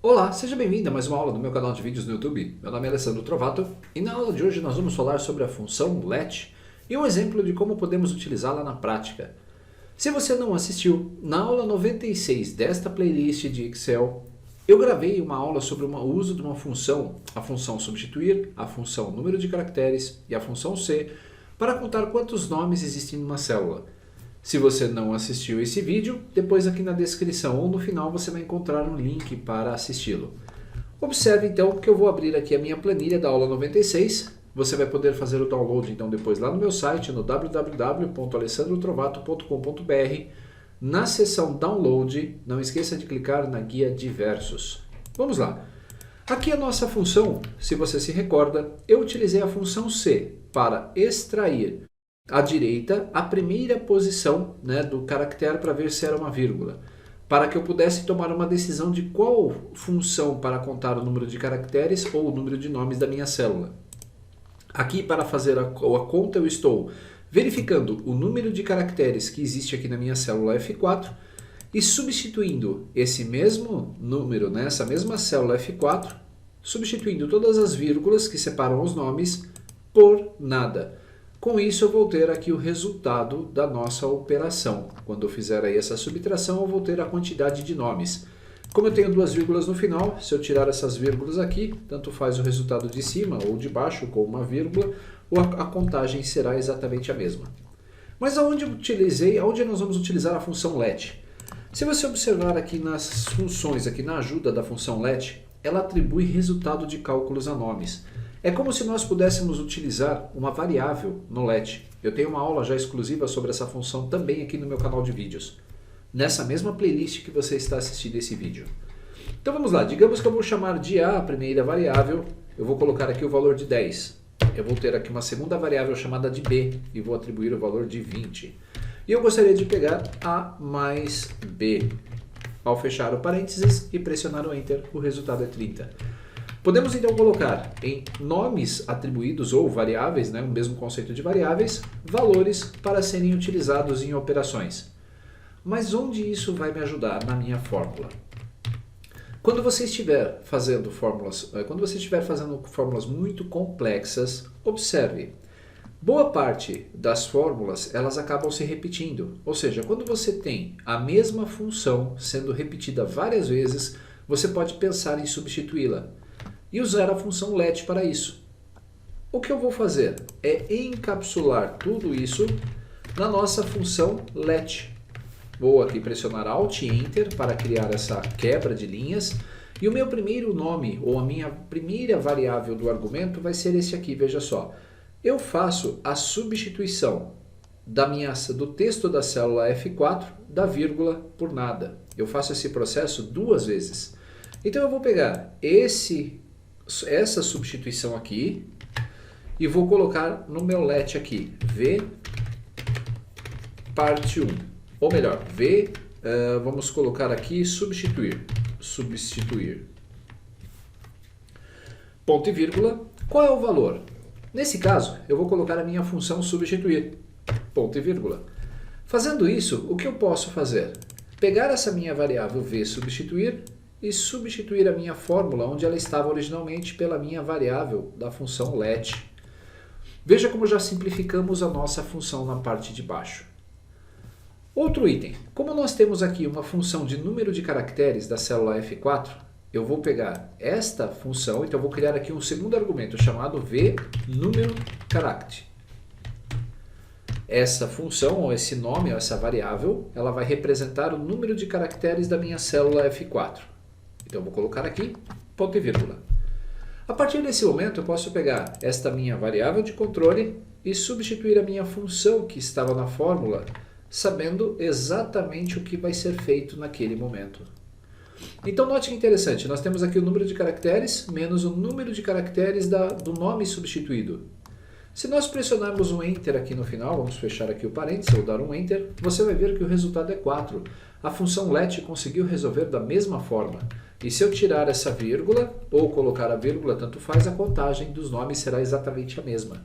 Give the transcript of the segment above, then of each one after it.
Olá, seja bem-vindo a mais uma aula do meu canal de vídeos no YouTube. Meu nome é Alessandro Trovato e na aula de hoje nós vamos falar sobre a função let e um exemplo de como podemos utilizá-la na prática. Se você não assistiu, na aula 96 desta playlist de Excel, eu gravei uma aula sobre o uso de uma função, a função substituir, a função número de caracteres e a função C, para contar quantos nomes existem numa célula. Se você não assistiu esse vídeo, depois aqui na descrição ou no final você vai encontrar um link para assisti-lo. Observe então que eu vou abrir aqui a minha planilha da aula 96. Você vai poder fazer o download então depois lá no meu site, no www.alessandrotrovato.com.br. Na seção download, não esqueça de clicar na guia diversos. Vamos lá. Aqui a nossa função, se você se recorda, eu utilizei a função C para extrair à direita a primeira posição, do caractere para ver se era uma vírgula, para que eu pudesse tomar uma decisão de qual função para contar o número de caracteres ou o número de nomes da minha célula. Aqui para fazer a conta eu estou verificando o número de caracteres que existe aqui na minha célula F4 e substituindo esse mesmo número, essa mesma célula F4, substituindo todas as vírgulas que separam os nomes por nada. Com isso eu vou ter aqui o resultado da nossa operação. Quando eu fizer aí essa subtração, eu vou ter a quantidade de nomes. Como eu tenho duas vírgulas no final, se eu tirar essas vírgulas aqui, tanto faz o resultado de cima ou de baixo com uma vírgula, a contagem será exatamente a mesma. Mas aonde nós vamos utilizar a função let? Se você observar aqui nas funções, aqui na ajuda da função let, ela atribui resultado de cálculos a nomes. É como se nós pudéssemos utilizar uma variável no let. Eu tenho uma aula já exclusiva sobre essa função também aqui no meu canal de vídeos, nessa mesma playlist que você está assistindo esse vídeo. Então vamos lá, digamos que eu vou chamar de A a primeira variável, eu vou colocar aqui o valor de 10. Eu vou ter aqui uma segunda variável chamada de B e vou atribuir o valor de 20. E eu gostaria de pegar A mais B. Ao fechar o parênteses e pressionar o Enter, o resultado é 30. Podemos então colocar em nomes atribuídos ou variáveis, o mesmo conceito de variáveis, valores para serem utilizados em operações. Mas onde isso vai me ajudar na minha fórmula? Quando você estiver fazendo fórmulas muito complexas, observe. Boa parte das fórmulas elas acabam se repetindo. Ou seja, quando você tem a mesma função sendo repetida várias vezes, você pode pensar em substituí-la e usar a função let para isso. O que eu vou fazer é encapsular tudo isso na nossa função let. Vou aqui pressionar Alt e Enter para criar essa quebra de linhas. E o meu primeiro nome, ou a minha primeira variável do argumento, vai ser esse aqui, veja só. Eu faço a substituição do texto da célula F4 da vírgula por nada. Eu faço esse processo duas vezes. Então eu vou pegar essa substituição aqui e vou colocar no meu let aqui, V parte 1. Ou melhor, V, vamos colocar aqui substituir. Ponto e vírgula, qual é o valor? Nesse caso, eu vou colocar a minha função substituir. Ponto e vírgula. Fazendo isso, o que eu posso fazer? Pegar essa minha variável V substituir e substituir a minha fórmula onde ela estava originalmente pela minha variável da função let. Veja como já simplificamos a nossa função na parte de baixo. Outro item, como nós temos aqui uma função de número de caracteres da célula F4, eu vou pegar esta função, então eu vou criar aqui um segundo argumento chamado V número character. Essa função, ou esse nome, ou essa variável, ela vai representar o número de caracteres da minha célula F4. Então eu vou colocar aqui, ponto e vírgula. A partir desse momento eu posso pegar esta minha variável de controle e substituir a minha função que estava na fórmula, sabendo exatamente o que vai ser feito naquele momento. Então note que interessante, nós temos aqui o número de caracteres menos o número de caracteres do nome substituído. Se nós pressionarmos um Enter aqui no final, vamos fechar aqui o parênteses, ou dar um Enter, você vai ver que o resultado é 4. A função let conseguiu resolver da mesma forma. E se eu tirar essa vírgula, ou colocar a vírgula, tanto faz, a contagem dos nomes será exatamente a mesma.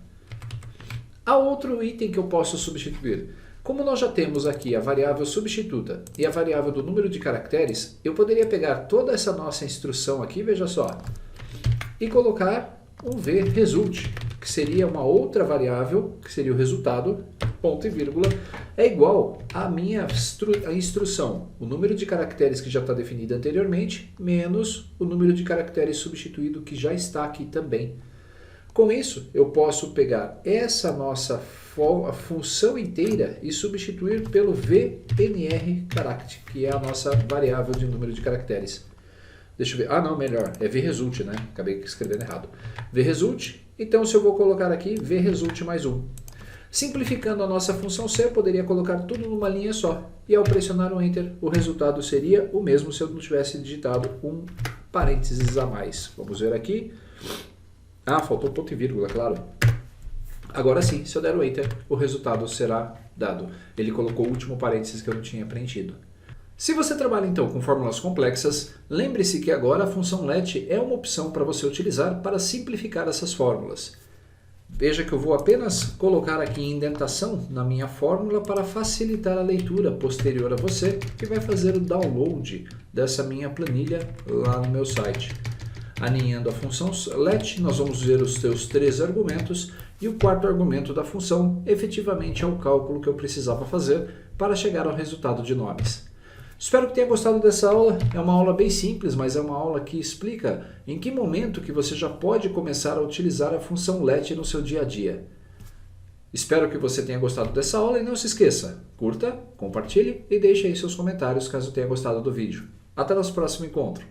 Há outro item que eu posso substituir. Como nós já temos aqui a variável substituta e a variável do número de caracteres, eu poderia pegar toda essa nossa instrução aqui, veja só, e colocar um vResult, que seria uma outra variável, que seria o resultado, ponto e vírgula, é igual à minha instrução, o número de caracteres que já está definido anteriormente, menos o número de caracteres substituído que já está aqui também. Com isso, eu posso pegar essa nossa função inteira e substituir pelo VNRCharact, que é a nossa variável de número de caracteres. Deixa eu ver. Ah, não, melhor. É vResult, né? Acabei escrevendo errado. vResult. Então, se eu vou colocar aqui vResult mais 1. Simplificando a nossa função C, eu poderia colocar tudo numa linha só. E ao pressionar o Enter, o resultado seria o mesmo se eu não tivesse digitado um parênteses a mais. Vamos ver aqui. Ah, faltou ponto e vírgula, claro. Agora sim, se eu der o Enter, o resultado será dado. Ele colocou o último parênteses que eu não tinha preenchido. Se você trabalha então com fórmulas complexas, lembre-se que agora a função let é uma opção para você utilizar para simplificar essas fórmulas. Veja que eu vou apenas colocar aqui indentação na minha fórmula para facilitar a leitura posterior a você, que vai fazer o download dessa minha planilha lá no meu site. Aninhando a função let, nós vamos ver os seus 3 argumentos e o quarto argumento da função efetivamente é o cálculo que eu precisava fazer para chegar ao resultado de nomes. Espero que tenha gostado dessa aula. É uma aula bem simples, mas é uma aula que explica em que momento que você já pode começar a utilizar a função let no seu dia a dia. Espero que você tenha gostado dessa aula e não se esqueça, curta, compartilhe e deixe aí seus comentários caso tenha gostado do vídeo. Até nosso próximo encontro.